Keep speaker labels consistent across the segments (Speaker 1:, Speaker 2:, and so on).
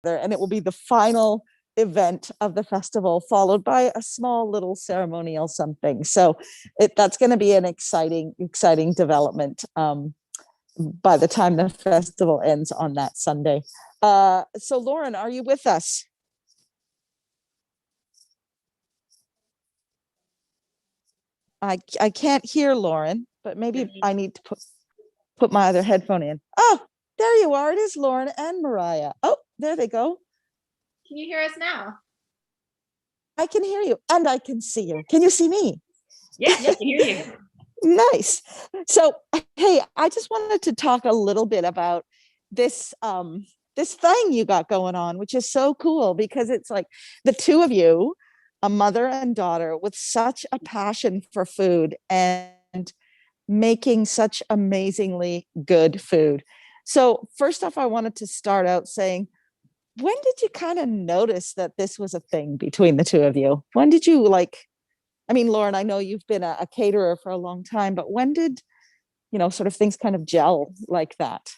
Speaker 1: and it will be the final event of the festival, followed by a small little ceremonial something. So that's going to be an exciting development by the time the festival ends on that Sunday. So Lauren, are you with us? I can't hear Lauren, but maybe I need to put my other headphone in. Oh, there you are. It is Lauren and Mariah. Oh, there they go.
Speaker 2: Can you hear us now?
Speaker 1: I can hear you and I can see you. Can you see me?
Speaker 2: Yes, I can hear you.
Speaker 1: Nice. So, hey, I just wanted to talk a little bit about this this thing you got going on, which is so cool because it's like the two of you, a mother and daughter with such a passion for food and making such amazingly good food. So, first off, I wanted to start out saying, when did you kind of notice that this was a thing between the two of you? When did you I mean, Lauren, I know you've been a caterer for a long time, but when did, sort of things kind of gel like that?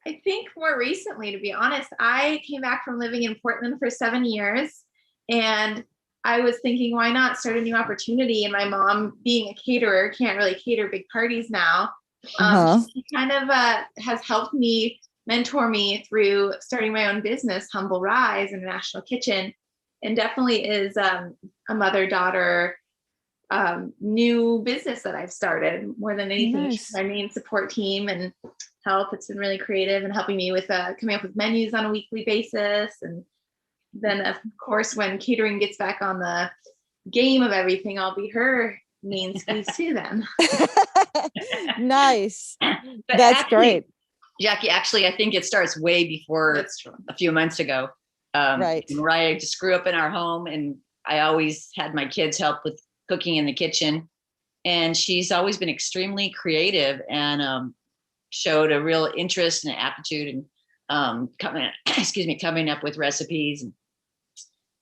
Speaker 2: I think more recently, to be honest, I came back from living in Portland for 7 years, and I was thinking, why not start a new opportunity? And my mom, being a caterer, can't really cater big parties now. She kind of has helped me, mentor me through starting my own business, Humble Rise International Kitchen, and definitely is a mother-daughter new business that I've started. More than anything,
Speaker 1: Nice.
Speaker 2: she's my main support team and help. It's been really creative and helping me with coming up with menus on a weekly basis. And then, of course, when catering gets back on the game of everything, I'll be her main squeeze too then.
Speaker 1: Nice.
Speaker 3: But
Speaker 1: That's
Speaker 3: actually,
Speaker 1: great.
Speaker 3: Jackie, actually, I think it starts way before a few months ago.
Speaker 1: Right.
Speaker 3: Mariah just grew up in our home, and I always had my kids help with cooking in the kitchen. And she's always been extremely creative and showed a real interest and aptitude and coming up with recipes. And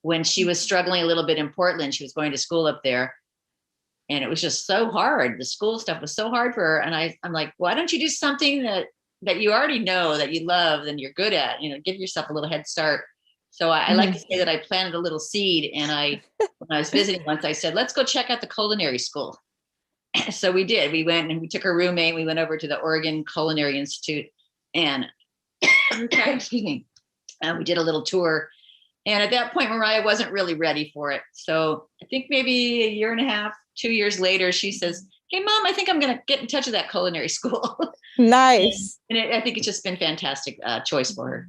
Speaker 3: when she was struggling a little bit in Portland, she was going to school up there, and it was just so hard. The school stuff was so hard for her. And I'm like, why don't you do something that you already know, that you love and you're good at, give yourself a little head start. So I like to say that I planted a little seed, and when I was visiting once, I said, let's go check out the culinary school. So we did. We went and we took her roommate. We went over to the Oregon Culinary Institute, and excuse me, and we did a little tour. And at that point, Mariah wasn't really ready for it. So I think maybe a year and a half, 2 years later, she says, hey, Mom, I think I'm going to get in touch with that culinary school.
Speaker 1: Nice.
Speaker 3: And I think it's just been fantastic choice for her.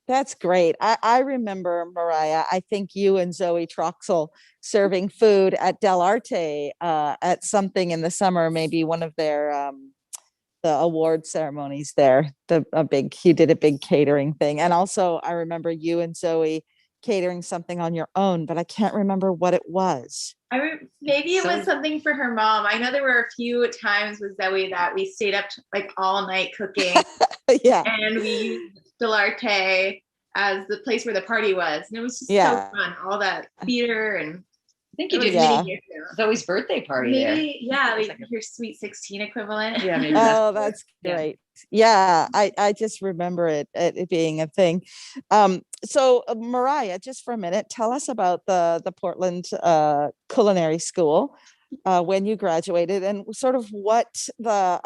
Speaker 1: That's great. I remember, Mariah, I think you and Zoe Troxel serving food at Del Arte at something in the summer, maybe one of their the award ceremonies there. You did a big catering thing. And also I remember you and Zoe catering something on your own, but I can't remember what it was.
Speaker 2: Maybe it was something for her mom. I know there were a few times with Zoe that we stayed up like all night cooking.
Speaker 1: Yeah.
Speaker 2: And we used Del Arte as the place where the party was. And it was just so fun. All that theater, and
Speaker 3: I think you did Zoe's birthday party
Speaker 2: maybe, there. Yeah, your Sweet 16 equivalent.
Speaker 3: Yeah, maybe.
Speaker 1: That's great. Yeah, I just remember it being a thing. So Mariah, just for a minute, tell us about the Portland Culinary School when you graduated, and sort of what the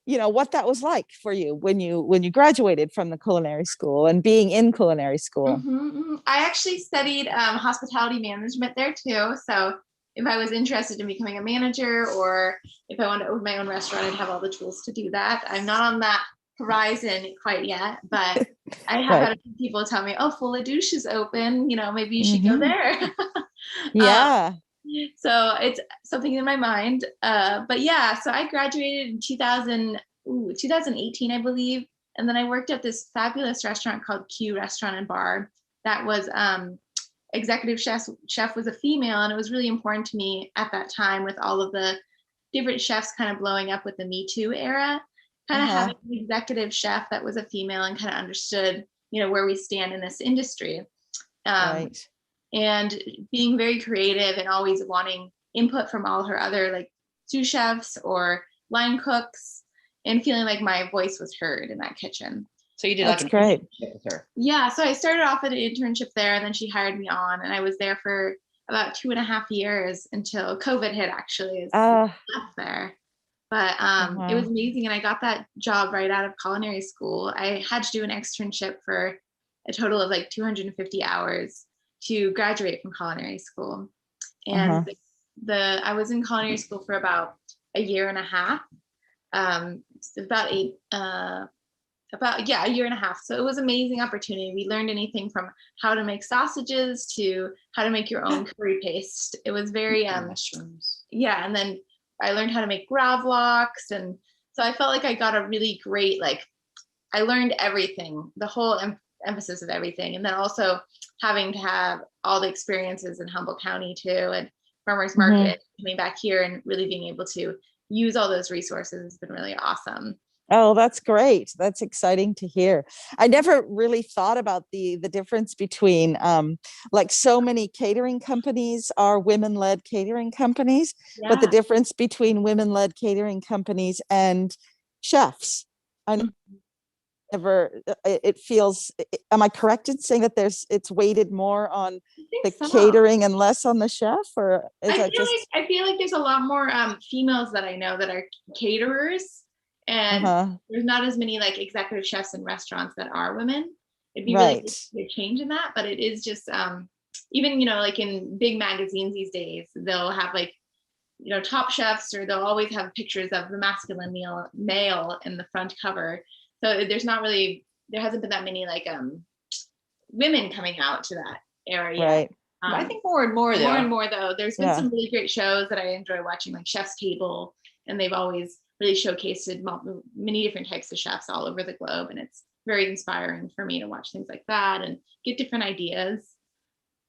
Speaker 1: what that was like for you when you graduated from the culinary school and being in culinary school.
Speaker 2: Mm-hmm. I actually studied hospitality management there too. So if I was interested in becoming a manager, or if I wanted to open my own restaurant, I'd have all the tools to do that. I'm not on that horizon quite yet, but I have had a few people tell me, oh, Folie Douce is open, maybe you should go there.
Speaker 1: Yeah.
Speaker 2: So it's something in my mind. But yeah, so I graduated in 2018, I believe. And then I worked at this fabulous restaurant called Q Restaurant and Bar. That was executive chef was a female. And it was really important to me at that time, with all of the different chefs kind of blowing up with the Me Too era, kind of having an executive chef that was a female and kind of understood, where we stand in this industry.
Speaker 1: Right.
Speaker 2: And being very creative and always wanting input from all her other like sous chefs or line cooks, and feeling like my voice was heard in that kitchen.
Speaker 3: So you did
Speaker 1: That's
Speaker 3: like an
Speaker 1: great.
Speaker 3: internship with her.
Speaker 2: Yeah, so I started off at an internship there, and then she hired me on, and I was there for about 2.5 years until COVID hit, actually, is
Speaker 1: Uh,
Speaker 2: left there. But it was
Speaker 1: wow.
Speaker 2: amazing, and I got that job right out of culinary school. I had to do an externship for a total of like 250 hours to graduate from culinary school.
Speaker 1: Uh-huh.
Speaker 2: And I was in culinary school for about a year and a half, about a year and a half. So it was an amazing opportunity. We learned anything from how to make sausages to how to make your own curry paste. It was very
Speaker 3: Mushrooms.
Speaker 2: yeah, and then I learned how to make gravlax, and so I felt like I got a really great, like, I learned everything, the whole emphasis of everything, and then also having to have all the experiences in Humboldt County too, and farmers market, coming back here and really being able to use all those resources has been really awesome.
Speaker 1: Oh, that's great. That's exciting to hear. I never really thought about the difference between like so many catering companies are women-led catering companies, but the
Speaker 2: Yeah.
Speaker 1: difference between women-led catering companies and chefs. I never it feels am I correct in saying that it's weighted more on
Speaker 2: I think
Speaker 1: the
Speaker 2: so.
Speaker 1: catering and less on the chef, or is that just
Speaker 2: I feel like there's a lot more females that I know that are caterers, and
Speaker 1: uh-huh.
Speaker 2: there's not as many like executive chefs in restaurants that are women. It'd be really
Speaker 1: Right.
Speaker 2: good to see a change in that, but it is just even like in big magazines these days, they'll have like top chefs, or they'll always have pictures of the masculine male in the front cover. So there hasn't been that many like women coming out to that area yet.
Speaker 1: Right.
Speaker 3: I think more and more though.
Speaker 2: More and more though. There's been
Speaker 1: Yeah.
Speaker 2: some really great shows that I enjoy watching, like Chef's Table, and they've always really showcased many different types of chefs all over the globe, and it's very inspiring for me to watch things like that and get different ideas.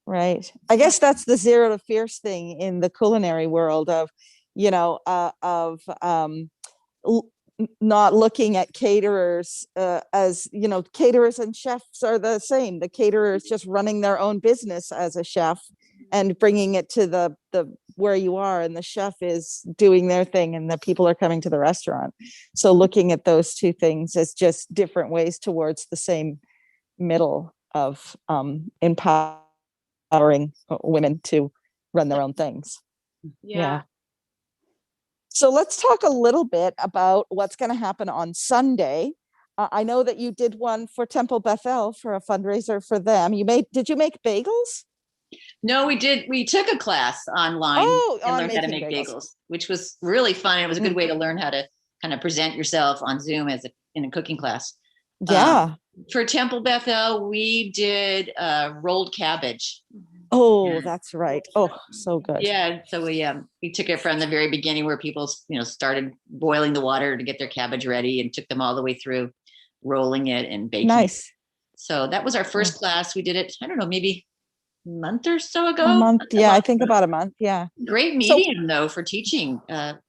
Speaker 1: Right. I guess that's the zero to fierce thing in the culinary world of, not looking at caterers as, caterers and chefs are the same. The caterer is just running their own business as a chef and bringing it to the where you are, and the chef is doing their thing and the people are coming to the restaurant. So looking at those two things as just different ways towards the same middle of empowering women to run their own things. Yeah. So let's talk a little bit about what's going to happen on Sunday. I know that you did one for Temple Bethel for a fundraiser for them. Did you make bagels?
Speaker 3: No, we did. We took a class online and
Speaker 1: on
Speaker 3: learned how to make bagels, which was really fun. It was a good way to learn how to kind of present yourself on Zoom in a cooking class.
Speaker 1: Yeah.
Speaker 3: For Temple Bethel, we did rolled cabbage.
Speaker 1: Oh, that's right. Oh, so good.
Speaker 3: Yeah. So we took it from the very beginning where people, started boiling the water to get their cabbage ready, and took them all the way through rolling it and baking.
Speaker 1: Nice.
Speaker 3: So that was our first class. We did it, I don't know, maybe a month or so ago.
Speaker 1: A month. Yeah, I think about a month. Yeah.
Speaker 3: Great medium though for teaching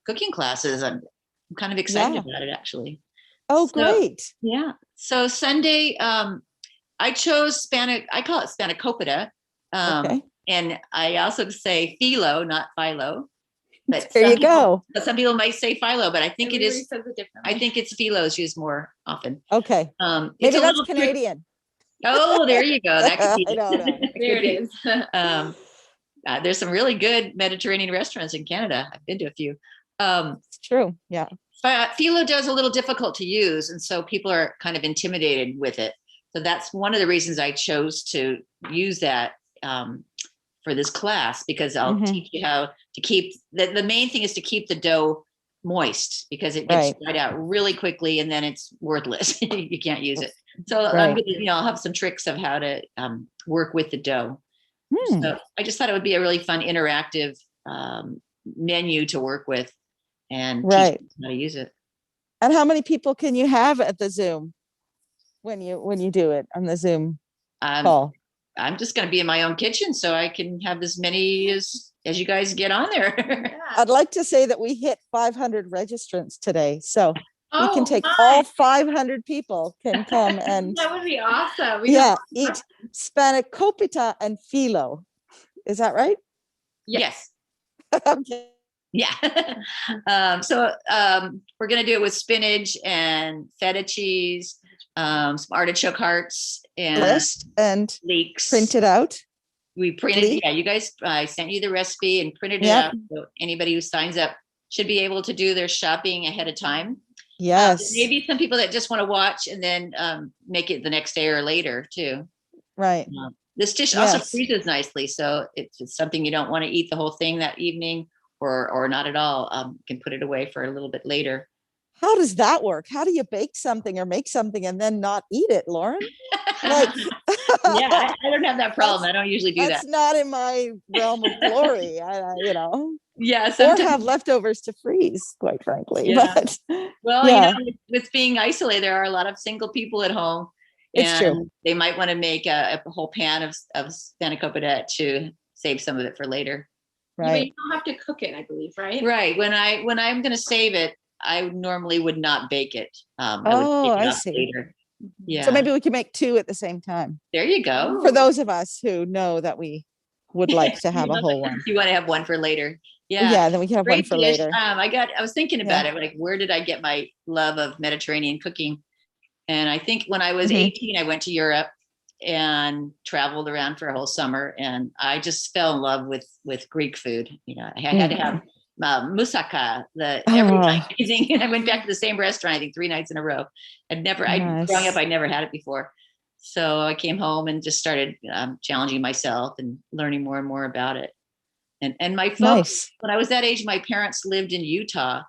Speaker 3: cooking classes. I'm kind of excited about it actually.
Speaker 1: Oh, great.
Speaker 3: Yeah. So Sunday, I chose I call it spanakopita.
Speaker 1: Okay.
Speaker 3: And I also say phyllo, not phyllo. But
Speaker 1: there you go.
Speaker 3: Some people might say phyllo, but I think
Speaker 2: Everybody
Speaker 3: it is.
Speaker 2: says it differently.
Speaker 3: I think it's phyllo is used more often.
Speaker 1: Okay. Maybe that's Canadian.
Speaker 3: Oh, there you go. That could be.
Speaker 1: I don't know.
Speaker 2: There it is.
Speaker 3: There's some really good Mediterranean restaurants in Canada. I've been to a few.
Speaker 1: It's true. Yeah.
Speaker 3: But phyllo does a little difficult to use, and so people are kind of intimidated with it. So that's one of the reasons I chose to use that for this class, because I'll teach you how to keep the main thing is to keep the dough moist, because it gets dried out really quickly and then it's worthless. You can't use it. So I'm gonna, I'll have some tricks of how to work with the dough. So I just thought it would be a really fun interactive menu to work with and teach them how to use it.
Speaker 1: And how many people can you have at the Zoom when you do it on the Zoom call?
Speaker 3: I'm just going to be in my own kitchen, so I can have as many as you guys get on there.
Speaker 1: I'd like to say that we hit 500 registrants today, so we can take
Speaker 2: nice.
Speaker 1: all 500 people can come and
Speaker 2: that would be awesome.
Speaker 1: eat spanakopita and phyllo. Is that right?
Speaker 3: Yes.
Speaker 1: Okay.
Speaker 3: Yeah. So we're going to do it with spinach and feta cheese, some artichoke hearts and
Speaker 1: List and
Speaker 3: leeks.
Speaker 1: print it out.
Speaker 3: We printed,
Speaker 1: Leek?
Speaker 3: yeah, you guys, I sent you the recipe and printed it
Speaker 1: Yep.
Speaker 3: out. So anybody who signs up should be able to do their shopping ahead of time.
Speaker 1: Yes.
Speaker 3: Maybe some people that just want to watch and then make it the next day or later too.
Speaker 1: Right.
Speaker 3: This dish also
Speaker 1: Yes.
Speaker 3: freezes nicely. So if it's something you don't want to eat the whole thing that evening or not at all, you can put it away for a little bit later.
Speaker 1: How does that work? How do you bake something or make something and then not eat it, Lauren? Like,
Speaker 3: Yeah, I don't have that problem. I don't usually do that.
Speaker 1: that's not in my realm of glory.
Speaker 3: Yeah,
Speaker 1: Or
Speaker 3: sometimes.
Speaker 1: have leftovers to freeze, quite frankly.
Speaker 3: Yeah.
Speaker 1: But
Speaker 3: Well,
Speaker 1: yeah.
Speaker 3: with being isolated, there are a lot of single people at home.
Speaker 1: It's true.
Speaker 3: And they might want to make a whole pan of spanakopita to save some of it for later.
Speaker 2: But
Speaker 1: Right.
Speaker 2: you don't have to cook it, I believe, right?
Speaker 3: Right. When I'm going to save it, I normally would not bake it. I would
Speaker 1: Oh,
Speaker 3: take it
Speaker 1: I
Speaker 3: out
Speaker 1: see.
Speaker 3: later. Yeah.
Speaker 1: So maybe we can make two at the same time
Speaker 3: There you go.
Speaker 1: for those of us who know that we would like to have a whole one.
Speaker 3: You want to have one for later. Yeah.
Speaker 1: Yeah, then we can have one
Speaker 3: Great
Speaker 1: for
Speaker 3: dish.
Speaker 1: later.
Speaker 3: I was thinking about it, like, where did I get my love of Mediterranean cooking? And I think when I was
Speaker 1: Mhm.
Speaker 3: 18, I went to Europe and traveled around for a whole summer. And I just fell in love with Greek food. I had to have moussaka every
Speaker 1: Oh.
Speaker 3: night. And I went back to the same restaurant, I think 3 nights in a row.
Speaker 1: Nice.
Speaker 3: Growing up, I never had it before. So I came home and just started challenging myself and learning more and more about it. And my folks,
Speaker 1: Nice.
Speaker 3: when I was that age, my parents lived in Utah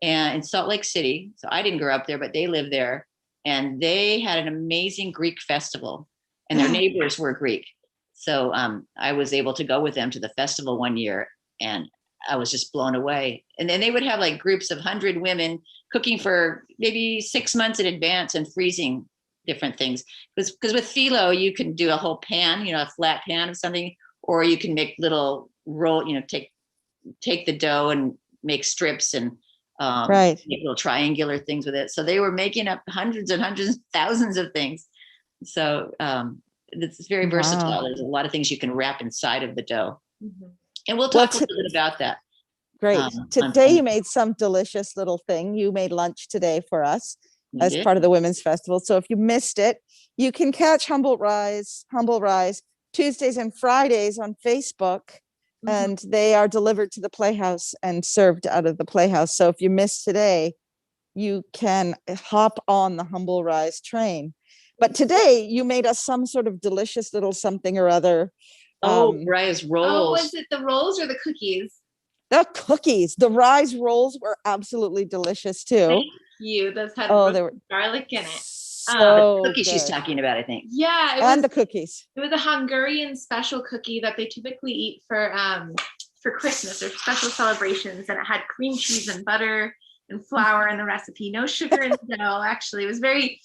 Speaker 3: and in Salt Lake City. So I didn't grow up there, but they lived there. And they had an amazing Greek festival, and their neighbors were Greek. So I was able to go with them to the festival one year, and I was just blown away. And then they would have like groups of 100 women cooking for maybe 6 months in advance and freezing different things. Because with phyllo, you can do a whole pan, a flat pan of something, or you can make little roll, take the dough and make strips and
Speaker 1: Right.
Speaker 3: make little triangular things with it. So they were making up hundreds and hundreds, thousands of things. So it's very versatile.
Speaker 1: Wow.
Speaker 3: There's a lot of things you can wrap inside of the dough.
Speaker 2: Mhm.
Speaker 3: And we'll
Speaker 1: Well,
Speaker 3: talk a little bit about that.
Speaker 1: Great.
Speaker 3: on
Speaker 1: Today you
Speaker 3: Sunday.
Speaker 1: made some delicious little thing. You made lunch today for us
Speaker 3: We
Speaker 1: as
Speaker 3: did.
Speaker 1: part of the Women's Festival. So if you missed it, you can catch Humble Rise Tuesdays and Fridays on Facebook.
Speaker 2: Mhm.
Speaker 1: And they are delivered to the Playhouse and served out of the Playhouse. So if you missed today, you can hop on the Humble Rise train. But today you made us some sort of delicious little something or other.
Speaker 3: Bria's
Speaker 2: Oh,
Speaker 3: rolls.
Speaker 2: was it the rolls or the cookies?
Speaker 1: The cookies, the Rise rolls were absolutely delicious too.
Speaker 2: Thank you. Those had
Speaker 1: Oh, they were
Speaker 2: garlic in it.
Speaker 1: so
Speaker 3: Cookie she's
Speaker 1: good.
Speaker 3: talking about, I think.
Speaker 2: Yeah,
Speaker 1: And the cookies.
Speaker 2: it was a Hungarian special cookie that they typically eat for Christmas or special celebrations, and it had cream cheese and butter and flour in the recipe. No sugar in the dough. Actually, it was very,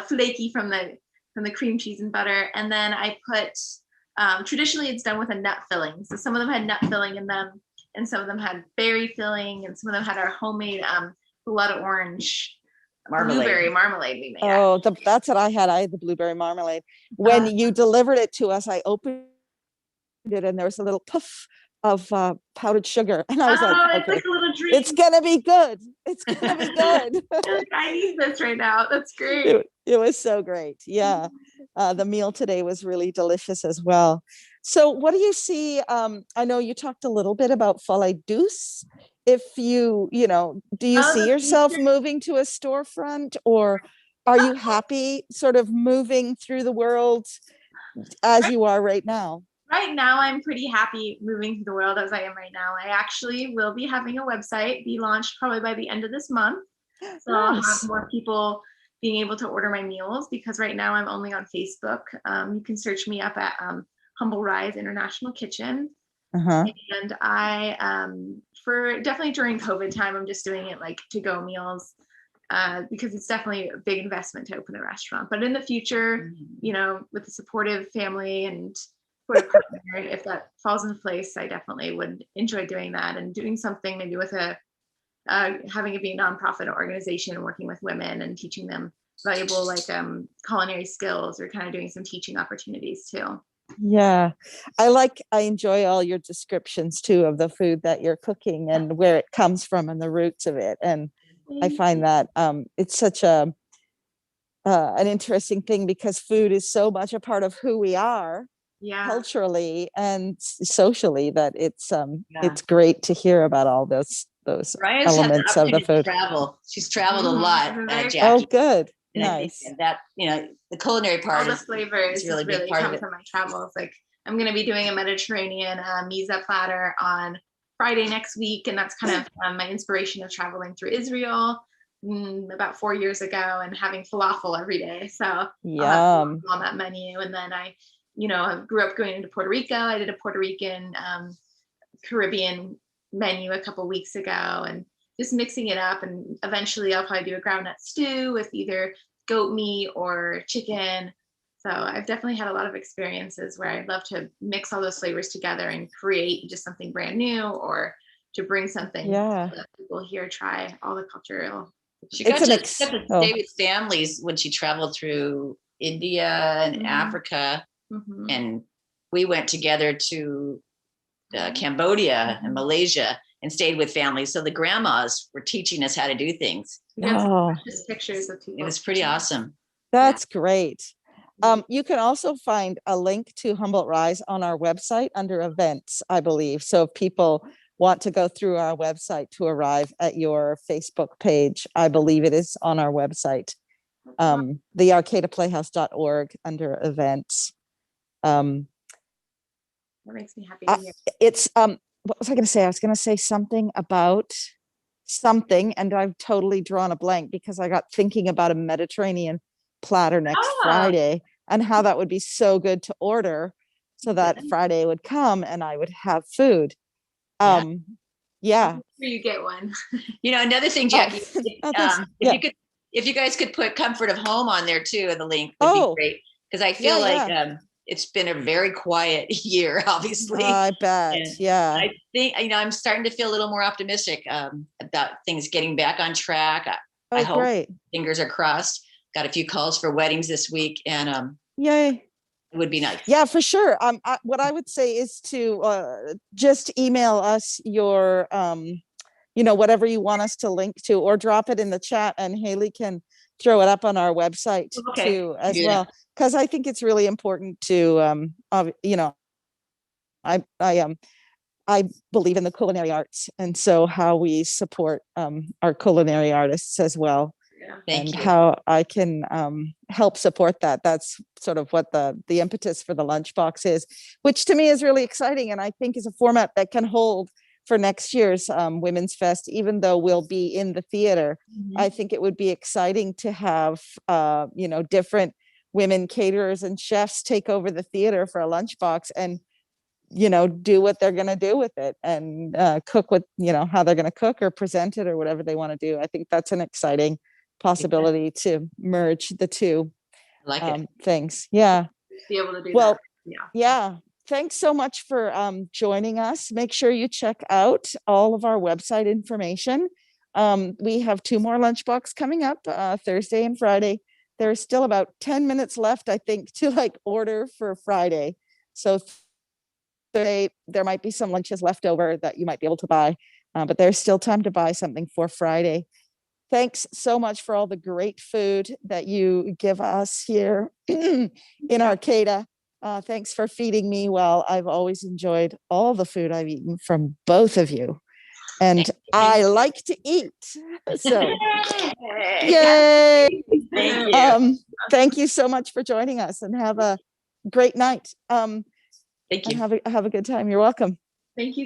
Speaker 2: flaky from the cream cheese and butter. And then I put traditionally it's done with a nut filling. So some of them had nut filling in them, and some of them had berry filling, and some of them had our homemade blood orange
Speaker 3: Marmalade.
Speaker 2: blueberry marmalade we made.
Speaker 1: Oh, that's what I had. I had the blueberry marmalade. When you delivered it to us, I opened it and there was a little puff of powdered sugar. And I was like,
Speaker 2: it's
Speaker 1: okay,
Speaker 2: like a little dream.
Speaker 1: it's gonna be good. It's gonna be good.
Speaker 2: Like, I need this right now. That's great.
Speaker 1: It was so great. Yeah. The meal today was really delicious as well. So what do you see? I know you talked a little bit about Folie Douce. If do you
Speaker 2: Oh,
Speaker 1: see
Speaker 2: the
Speaker 1: yourself
Speaker 2: future.
Speaker 1: moving to a storefront, or are you happy sort of moving through the world as you are right now?
Speaker 2: Right now, I'm pretty happy moving through the world as I am right now. I actually will be having a website be launched probably by the end of this month. So I'll have
Speaker 1: Nice.
Speaker 2: more people being able to order my meals, because right now I'm only on Facebook. You can search me up at Humble Rise International Kitchen.
Speaker 1: Uh-huh.
Speaker 2: And I, for definitely during COVID time, I'm just doing it like to go meals, because it's definitely a big investment to open a restaurant. But in the future, with a supportive family and supportive partner, if that falls into place, I definitely would enjoy doing that and doing something maybe with having it be a nonprofit organization and working with women and teaching them valuable culinary skills, or kind of doing some teaching opportunities too.
Speaker 1: Yeah. I enjoy all your descriptions too of the food that you're cooking and where it comes from and the roots of it. And I find that it's such a an interesting thing because food is so much a part of who we are
Speaker 2: Yeah.
Speaker 1: culturally and socially that
Speaker 3: Yeah.
Speaker 1: it's great to hear about all those
Speaker 3: Mariah's had the
Speaker 1: elements of the
Speaker 3: opportunity to
Speaker 1: food.
Speaker 3: travel. She's traveled a
Speaker 2: Mhm.
Speaker 3: lot,
Speaker 2: Very
Speaker 3: Jackie.
Speaker 1: Oh, good.
Speaker 3: And I think
Speaker 1: Nice.
Speaker 3: that, the culinary
Speaker 2: All
Speaker 3: part
Speaker 2: the
Speaker 3: is
Speaker 2: flavors
Speaker 3: really
Speaker 2: has
Speaker 3: big
Speaker 2: really
Speaker 3: part of
Speaker 2: come
Speaker 3: it.
Speaker 2: from my travels. Like I'm going to be doing a Mediterranean Misa platter on Friday next week. And that's kind of my inspiration of traveling through Israel about 4 years ago and having falafel every day. So I'll have
Speaker 1: Yum.
Speaker 2: falafel on that menu. And then I grew up going into Puerto Rico. I did a Puerto Rican Caribbean menu a couple weeks ago and just mixing it up. And eventually I'll probably do a groundnut stew with either goat meat or chicken. So I've definitely had a lot of experiences where I'd love to mix all those flavors together and create just something brand new or to bring something
Speaker 1: Yeah.
Speaker 2: that people here try all the cultural.
Speaker 3: She
Speaker 1: It's
Speaker 3: got
Speaker 1: an
Speaker 3: to stay
Speaker 1: oh,
Speaker 3: with families when she traveled through India and
Speaker 2: Mhm.
Speaker 3: Africa.
Speaker 2: Mhm.
Speaker 3: And we went together to Cambodia and Malaysia and stayed with families. So the grandmas were teaching us how to do things.
Speaker 2: We got some
Speaker 1: oh,
Speaker 2: precious pictures of people.
Speaker 3: It was pretty awesome.
Speaker 1: that's great. You can also find a link to Humboldt Rise on our website under events, I believe. So if people want to go through our website to arrive at your Facebook page, I believe it is on our website, the arcadaplayhouse.org under events.
Speaker 2: That makes me happy to hear.
Speaker 1: It's what was I going to say? I was going to say something about something, and I've totally drawn a blank because I got thinking about a Mediterranean platter next Friday and how that would be so good to order so that Friday would come and I would have food. Yeah.
Speaker 2: Sure you get one.
Speaker 3: Another thing, Jackie, if you guys could put Comfort of Home on there too, the link would be great. Because I feel it's been a very quiet year, obviously.
Speaker 1: I bet.
Speaker 3: And
Speaker 1: yeah.
Speaker 3: I think, I'm starting to feel a little more optimistic about things getting back on track. I hope.
Speaker 1: Great.
Speaker 3: Fingers are crossed. Got a few calls for weddings this week and
Speaker 1: yay.
Speaker 3: It would be nice.
Speaker 1: Yeah, for sure. What I would say is to just email us your, whatever you want us to link to, or drop it in the chat, and Haley can throw it up on our website too, as well. Because I think it's really important to, I believe in the culinary arts, and so how we support our culinary artists as well.
Speaker 3: Thank you.
Speaker 1: How I can help support that. That's sort of what the impetus for the lunchbox is, which to me is really exciting, and I think is a format that can hold for next year's Women's Fest. Even though we'll be in the theater, I think it would be exciting to have different women caterers and chefs take over the theater for a lunchbox and do what they're going to do with it and cook with how they're going to cook or present it or whatever they want to do. I think that's an exciting possibility to merge the two things. Yeah.
Speaker 2: Be able to do that.
Speaker 1: Yeah. Thanks so much for joining us. Make sure you check out all of our website information. We have 2 more lunchbox coming up Thursday and Friday. There's still about 10 minutes left, I think, to order for Friday. So there might be some lunches left over that you might be able to buy, but there's still time to buy something for Friday. Thanks so much for all the great food that you give us here in Arcata. Thanks for feeding me well. I've always enjoyed all the food I've eaten from both of you. And I like to eat. So, yay!
Speaker 3: Thank you.
Speaker 1: Thank you so much for joining us, and have a great night.
Speaker 3: Thank you.
Speaker 1: And have a good time. You're welcome.
Speaker 2: Thank you